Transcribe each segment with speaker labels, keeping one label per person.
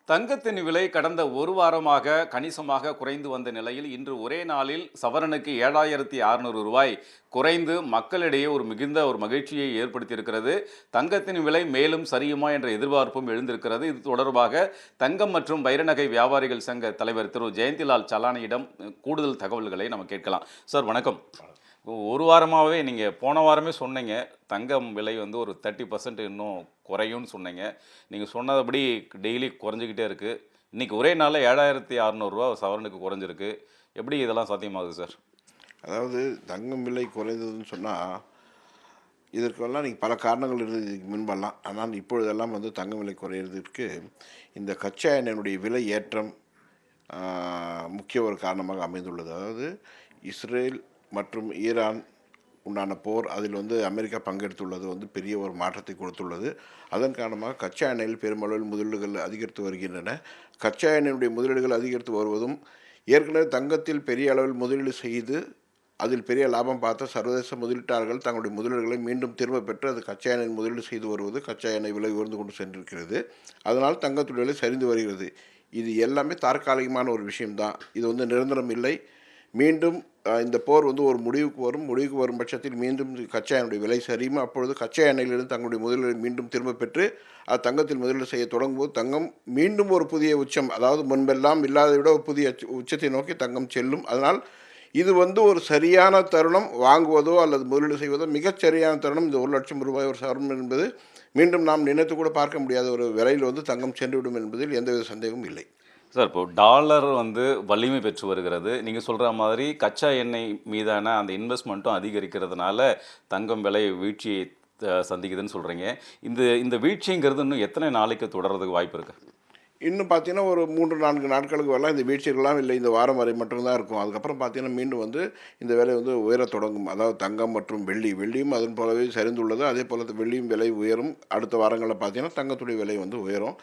Speaker 1: தங்கத்தின் விலை கடந்த ஒரு வாரமாக கணிசமாக குறைந்து வந்த நிலையில் இன்று ஒரே நாளில் சவரனுக்கு 7,600 ரூபாய் குறைந்து மக்களிடையே மிகுந்த மகிழ்ச்சியை ஏற்படுத்தியிருக்கிறது. தங்கத்தின் விலை மேலும் சரியுமா என்ற எதிர்பார்ப்பும் எழுந்திருக்கிறது. இது தொடர்பாக தங்கம் மற்றும் வைர நகை வியாபாரிகள் சங்க தலைவர் திரு ஜெயந்திலால் சலானியிடம் கூடுதல் தகவல்களை நம்ம கேட்கலாம். சார் வணக்கம். ஒரு வாரமாகவே நீங்கள் போன வாரமே சொன்னீங்க தங்கம் விலை ஒரு 30% இன்னும் குறையும்னு சொன்னீங்க. நீங்கள் சொன்னபடி டெய்லி குறைஞ்சிக்கிட்டே இருக்குது. இன்றைக்கி ஒரே நாளில் 7,600 ரூபா சவரனுக்கு குறைஞ்சிருக்கு. எப்படி இதெல்லாம் சாத்தியமாகுது சார்?
Speaker 2: அதாவது தங்கம் விலை குறைந்ததுன்னு சொன்னால் இதற்கெல்லாம் நீங்கள் பல காரணங்கள் இருந்தது இதுக்கு முன்பெல்லாம். ஆனால் இப்பொழுதெல்லாம் தங்கம் விலை குறையிறதுக்கு இந்த கச்சா எண்ணெயினுடைய விலை ஏற்றம் முக்கிய ஒரு காரணமாக அமைந்துள்ளது. அதாவது இஸ்ரேல் மற்றும் ஈரான் உண்டான போர், அதில் அமெரிக்கா பங்கெடுத்துள்ளது பெரிய ஒரு மாற்றத்தை கொடுத்துள்ளது. அதன் காரணமாக கச்சா எண்ணெயில் பெருமளவில் முதலீடுகள் அதிகரித்து வருகின்றன. கச்சா எண்ணெயினுடைய முதலீடுகள் அதிகரித்து வருவதும் ஏற்கனவே தங்கத்தில் பெரிய அளவில் முதலீடு செய்து அதில் பெரிய லாபம் பார்த்த சர்வதேச முதலீட்டாளர்கள் தங்களுடைய முதலீடுகளை மீண்டும் திரும்ப பெற்று அது கச்சா எண்ணெய் முதலீடு செய்து வருவது கச்சா எண்ணெய் விலை உயர்ந்து கொண்டு சென்றிருக்கிறது. அதனால் தங்கத்துடைய விலை சரிந்து வருகிறது. இது எல்லாமே தற்காலிகமான ஒரு விஷயம்தான். இது நிரந்தரம் இல்லை. மீண்டும் இந்த போர் ஒரு முடிவுக்கு வரும் பட்சத்தில் மீண்டும் கச்சா எண்ணெய் விலை சரியும். அப்பொழுது கச்சா எண்ணெயிலிருந்து தங்களுடைய முதலீடு மீண்டும் திரும்ப பெற்று அது தங்கத்தில் முதலீடு செய்ய தொடங்கும்போது தங்கம் மீண்டும் ஒரு புதிய உச்சம், அதாவது முன்பெல்லாம் இல்லாத விட ஒரு புதிய உச்சத்தை நோக்கி தங்கம் செல்லும். அதனால் இது ஒரு சரியான தருணம், வாங்குவதோ அல்லது முதலீடு செய்வதோ மிகச் சரியான தருணம். இந்த 1,00,000 ரூபாய் ஒரு சவரன் என்பது மீண்டும் நாம் நினைத்து கூட பார்க்க முடியாத ஒரு விலையில் தங்கம் சென்றுவிடும் என்பதில் எந்தவித சந்தேகமும் இல்லை.
Speaker 1: சார், இப்போ டாலர் வலிமை பெற்று வருகிறது. நீங்கள் சொல்கிற மாதிரி கச்சா எண்ணெய் மீதான அந்த இன்வெஸ்ட்மெண்ட்டும் அதிகரிக்கிறதுனால தங்கம் விலை வீழ்ச்சியை சந்திக்குதுன்னு சொல்கிறீங்க. இந்த வீழ்ச்சிங்கிறது இன்னும் எத்தனை நாளைக்கு தொடர்றதுக்கு வாய்ப்பு இருக்குது?
Speaker 2: இன்னும் பார்த்தீங்கன்னா ஒரு 3-4 நாட்களுக்கு வரலாம். இந்த வீழ்ச்சிகள்லாம் இல்லை, இந்த வாரம் வரை மட்டும்தான் இருக்கும். அதுக்கப்புறம் பார்த்தீங்கன்னா மீண்டும் இந்த விலை உயரத் தொடங்கும். அதாவது தங்கம் மற்றும் வெள்ளியும் அதன் போலவே சரிந்துள்ளது. அதே போல் வெள்ளியும் விலை உயரும். அடுத்த வாரங்களில் பார்த்தீங்கன்னா தங்கத்துடைய விலை உயரும்.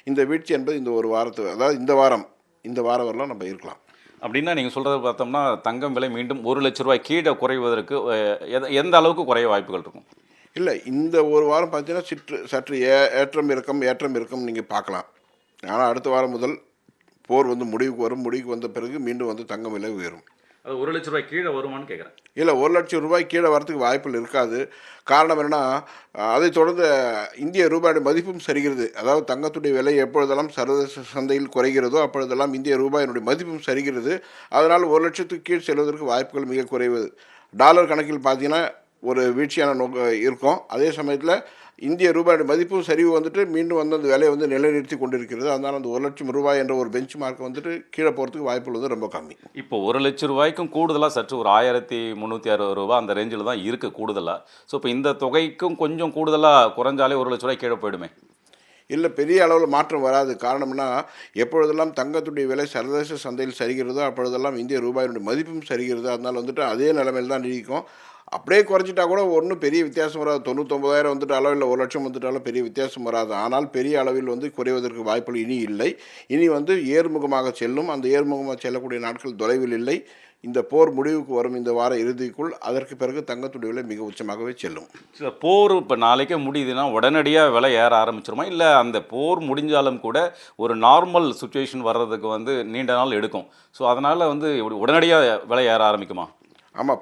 Speaker 2: இந்த வீழ்ச்சி என்பது இந்த ஒரு வாரத்து, அதாவது இந்த வாரம் வரலாம் நம்ம இருக்கலாம்.
Speaker 1: அப்படின்னா நீங்கள் சொல்கிறத பார்த்தோம்னா தங்கம் விலை மீண்டும் 1,00,000 ரூபாய் கீழே குறைவதற்கு எந்த அளவுக்கு குறைய வாய்ப்புகள் இருக்கும்?
Speaker 2: இல்லை, இந்த ஒரு வாரம் பார்த்தீங்கன்னா சற்று ஏற்றம் இறக்கம் நீங்கள் பார்க்கலாம். ஆனால் அடுத்த வாரம் முதல் போர் முடிவுக்கு வந்த பிறகு மீண்டும் தங்கம் விலை உயரும்.
Speaker 1: அது 1,00,000 ரூபாய் கீழே வருமானு கேட்குறேன்.
Speaker 2: இல்லை, 1,00,000 ரூபாய் கீழே வரத்துக்கு வாய்ப்புகள் இருக்காது. காரணம் என்னென்னா, அதை தொடர்ந்து இந்திய ரூபாயுடைய மதிப்பும் சரிகிறது. அதாவது தங்கத்துடைய விலை எப்பொழுதெல்லாம் சர்வதேச சந்தையில் குறைகிறதோ அப்பொழுதெல்லாம் இந்திய ரூபாயினுடைய மதிப்பும் சரிகிறது. அதனால் 1,00,000க்கு கீழ் செல்வதற்கு வாய்ப்புகள் மிக குறைவு. டாலர் கணக்கில் பார்த்தீங்கன்னா ஒரு வீழ்ச்சியான இருக்கும். அதே சமயத்தில் இந்திய ரூபாய் மதிப்பும் சரிவு மீண்டும் அந்த விலையை நிலைநிறுத்தி கொண்டிருக்கிறது. அதனால் அந்த 1,00,000 ரூபாய் என்ற ஒரு பெஞ்ச் மார்க் கீழே போகிறதுக்கு வாய்ப்புள்ளது ரொம்ப கம்மி.
Speaker 1: இப்போ 1,00,000 ரூபாய்க்கும் கூடுதலாக சற்று ஒரு 1,360 ரூபா அந்த ரேஞ்சில் தான் இருக்குது கூடுதலாக. ஸோ இப்போ இந்த தொகைக்கும் கொஞ்சம் கூடுதலாக குறைஞ்சாலே 1,00,000 ரூபாய் கீழே போயிடுமே?
Speaker 2: இல்லை, பெரிய அளவில் மாற்றம் வராது. காரணம்னா எப்பொழுதெல்லாம் தங்கத்துடைய விலை சர்வதேச சந்தையில் சரிகிறதோ அப்பொழுதெல்லாம் இந்திய ரூபாயினுடைய மதிப்பும் சரிகிறது. அதனால் அதே நிலைமையில் தான் நீடிக்கும். அப்படியே குறைச்சிட்டா கூட ஒன்றும் பெரிய வித்தியாசம் வராது. 99,000 வந்துட்டாலோ இல்லை 1,00,000 வந்துட்டாலோ பெரிய வித்தியாசம் வராது. ஆனால் பெரிய அளவில் குறைவதற்கு வாய்ப்புகள் இனி இல்லை. இனி ஏறுமுகமாக செல்லும். அந்த ஏறுமுகமாக செல்லக்கூடிய நாட்கள் தொலைவில் இல்லை. இந்த போர் முடிவுக்கு வரும் இந்த வார இறுதிக்குள் அதற்கு பிறகு தங்கத்துடைய விலை மிக உச்சமாகவே செல்லும்.
Speaker 1: போர் இப்போ நாளைக்கே முடியுதுன்னா உடனடியாக விலை ஏற ஆரம்பிச்சிருமா? இல்லை அந்த போர் முடிஞ்சாலும் கூட ஒரு நார்மல் சுச்சுவேஷன் வர்றதுக்கு நீண்ட நாள் எடுக்கும். ஸோ அதனால் உடனடியாக விலை ஏற ஆரம்பிக்குமா?
Speaker 2: ஆமாம்,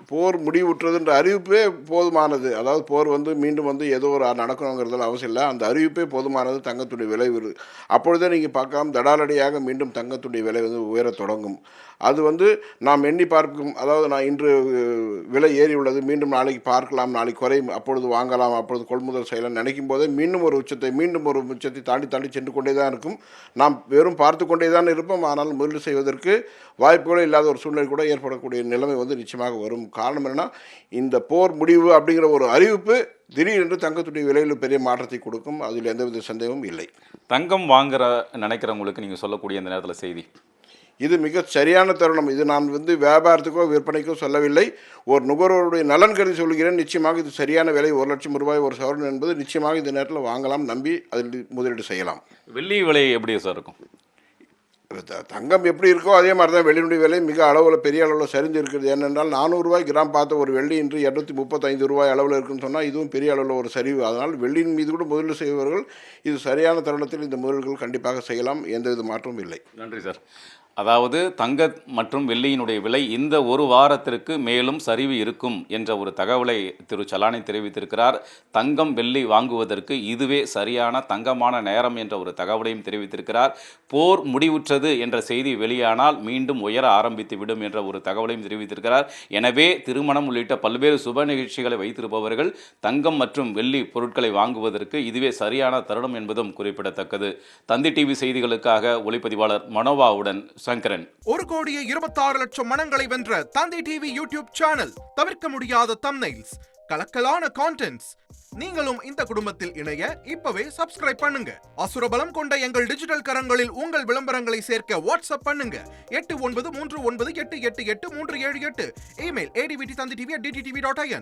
Speaker 2: போர் முடிவுற்றதுன்ற அறிவிப்பே போதுமானது. அதாவது போர் மீண்டும் ஏதோ ஒரு நடக்கணுங்கிறதுல அவசியம் இல்லை. அந்த அறிவிப்பே போதுமானது. தங்கத்துடைய விலை அப்பொழுதே நீங்கள் பார்க்கலாம் தடாலடியாக மீண்டும் தங்கத்துடைய விலை உயரத் தொடங்கும். அது நாம் எண்ணி பார்க்கும், அதாவது நான் இன்று விலை ஏறி உள்ளது, மீண்டும் நாளைக்கு பார்க்கலாம், நாளைக்கு குறையும், அப்பொழுது வாங்கலாம், அப்பொழுது கொள்முதல் செய்யலாம் நினைக்கும் போதே மீண்டும் ஒரு உச்சத்தை தாண்டி சென்று கொண்டே தான் இருக்கும். நாம் வெறும் பார்த்து கொண்டே தான் இருப்போம். ஆனால் முதலீடு செய்வதற்கு வாய்ப்புகளே இல்லாத ஒரு சூழ்நிலை கூட ஏற்படக்கூடிய நிலைமை நிச்சயமாக வரும். காரணம் என்னன்னா, இந்த போர் முடிவு அப்படிங்கிற ஒரு அறிவிப்பு திடீரென்று தங்கத்துடைய விலையில் பெரிய மாற்றத்தை கொடுக்கும். அதில் எந்தவித சந்தேகமும் இல்லை.
Speaker 1: தங்கம் வாங்குற நினைக்கிறவங்களுக்கு நீங்கள் சொல்லக்கூடிய இந்த நேரத்தில் செய்தி,
Speaker 2: இது மிக சரியான தருணம். இது நான் வியாபாரத்துக்கோ விற்பனைக்கோ சொல்லவில்லை, ஒரு நுகர்வோருடைய நலன் கருதி சொல்கிறேன். நிச்சயமாக இது சரியான விலை. 1,00,000 ரூபாய் ஒரு சவரன் என்பது நிச்சயமாக இந்த நேரத்தில் வாங்கலாம், நம்பி அதில் முதலீடு செய்யலாம்.
Speaker 1: வெள்ளி விலை எப்படி சார் இருக்கும்?
Speaker 2: தங்கம் எப்படி இருக்கோ அதே மாதிரி தான் வெள்ளியினுடைய விலை மிக அளவில் பெரிய அளவில் சரிந்து இருக்கிறது. ஏனென்றால் 400 ரூபாய் கிராம் பார்த்த ஒரு வெள்ளி இன்று 235 ரூபாய் அளவில் இருக்குன்னு சொன்னால் இதுவும் பெரிய அளவில் ஒரு சரிவு. அதனால் வெள்ளியின் மீது கூட முதலீடு செய்பவர்கள் இது சரியான தருணத்தில் இந்த முதலீடுகள் கண்டிப்பாக செய்யலாம், எந்தவித மாற்றமும் இல்லை.
Speaker 1: நன்றி சார். அதாவது தங்க மற்றும் வெள்ளியினுடைய விலை இந்த ஒரு வாரத்திற்கு மேலும் சரிவு இருக்கும் என்ற ஒரு தகவலை திரு சலானி தெரிவித்திருக்கிறார். தங்கம் வெள்ளி வாங்குவதற்கு இதுவே சரியான தங்கமான நேரம் என்ற ஒரு தகவலையும் தெரிவித்திருக்கிறார். போர் முடிவுற்றது என்ற செய்தி வெளியானால் மீண்டும் உயர ஆரம்பித்து விடும் என்ற ஒரு தகவலையும் தெரிவித்திருக்கிறார். எனவே திருமணம் உள்ளிட்ட பல்வேறு சுப நிகழ்ச்சிகளை வைத்திருப்பவர்கள் தங்கம் மற்றும் வெள்ளி பொருட்களை வாங்குவதற்கு இதுவே சரியான தருணம் என்பதும் குறிப்பிடத்தக்கது. தந்தி டிவி செய்திகளுக்காக ஒளிப்பதிவாளர் மனோவாவுடன் சங்கரன்.
Speaker 3: 1,26,00,000 மனங்களை வென்ற தந்தி டிவி யூடியூப் சேனல். தவிர்க்க முடியாத தம்ப்நெயில்ஸ், கலக்கலான கான்டென்ட்ஸ். நீங்களும் இந்த குடும்பத்தில் இணைய இப்பவே சப்ஸ்கிரைப் பண்ணுங்க. அசுரபலம் கொண்ட எங்கள் டிஜிட்டல் கரங்களில் உங்கள் விளம்பரங்களை சேர்க்க வாட்ஸ்அப் பண்ணுங்க. 8939888838. Email advttv@dttv.in.